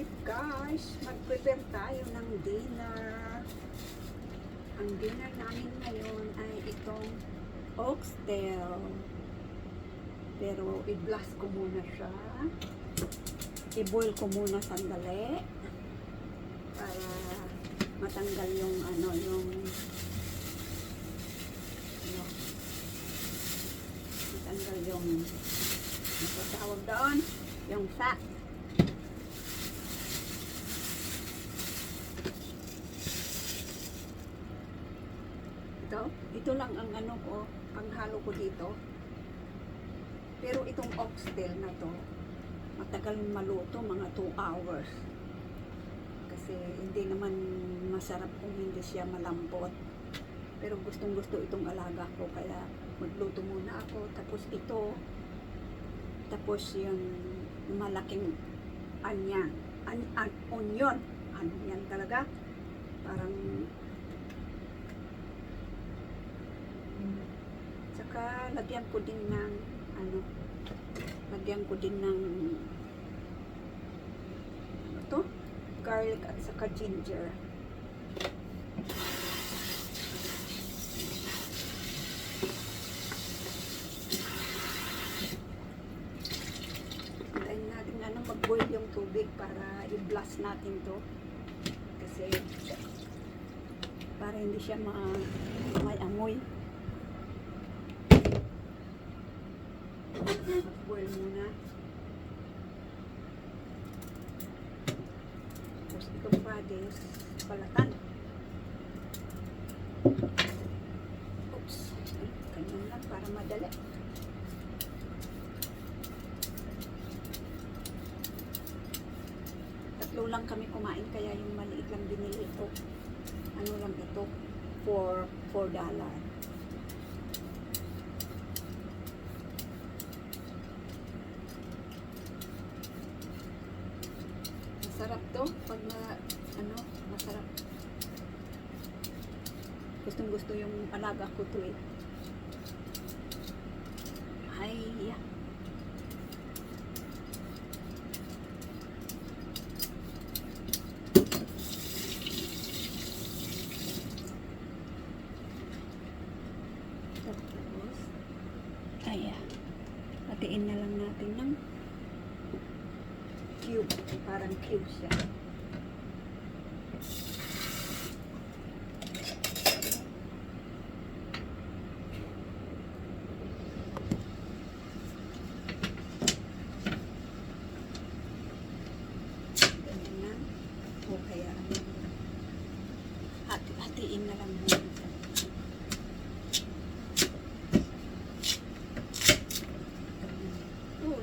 Alright guys, mag-prepare tayo ng dinner. Ang dinner namin ngayon ay itong oxtail. Pero i-blast ko muna siya. I-boil ko muna sandali para matanggal yung matanggal yung tawag doon, yung fat. Ito lang ang panghalo ko dito. Pero itong oxtail na to, matagal maluto, mga 2 hours. Kasi hindi naman masarap kung hindi siya malambot. Pero gustong gusto itong alaga ko, kaya magluto muna ako. Tapos ito, tapos yung malaking onion. Onion talaga. Parang saka lagyan ko din ng garlic at saka ginger. Hintayin natin mag-boil yung tubig para i-blast natin to. Kasi para hindi siya may amoy. Mag-boil muna. Tapos itong radish, balatan. Oops. Ganyan lang para madali. Tatlo lang kami kumain, kaya yung maliit lang binili ito. Ano lang ito? $4. Masarap to pag masarap. Gustong gusto yung alaga ko to eh. Ay, yeah. Tapos, ay, hatiin na lang natin ng cube, parang cube siya. Ganyan na. O kaya hatiin na lang muna.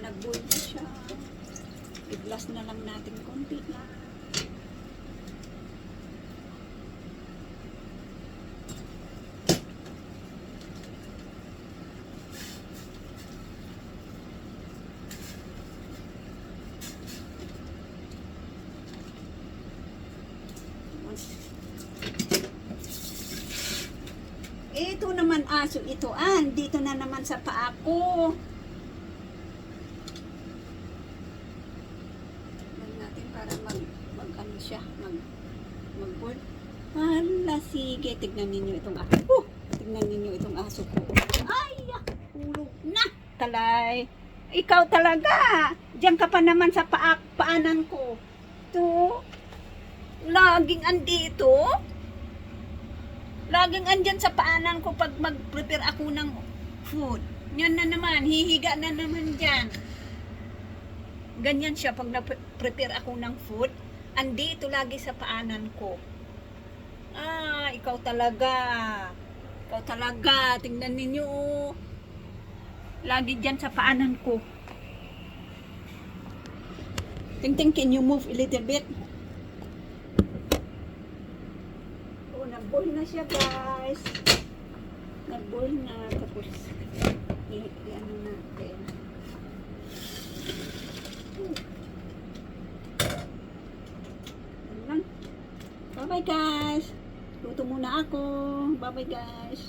Nag-boil na siya. I-blast na lang natin konti na. Ito naman aso ito. Dito na naman sa paa ko. Mag-boil. Hala, sige. Tignan ninyo itong aso. Tignan ninyo itong aso ko. Ay, hulog na. Talay. Ikaw talaga. Diyan ka pa naman sa paanan ko. Ito. Laging andito. Laging andyan sa paanan ko pag mag-prepare ako ng food. Yan na naman. Hihiga na naman dyan. Ganyan siya pag nag-prepare ako ng food. Andito lagi sa paanan ko. Ikaw talaga. Ikaw talaga. Tingnan ninyo. Lagi dyan sa paanan ko. Ting, can you move a little bit? Nag-boil na siya, guys. Nag-boil na. Tapos, i-ano natin. Bye-bye guys. Luto muna ako. Bye-bye guys.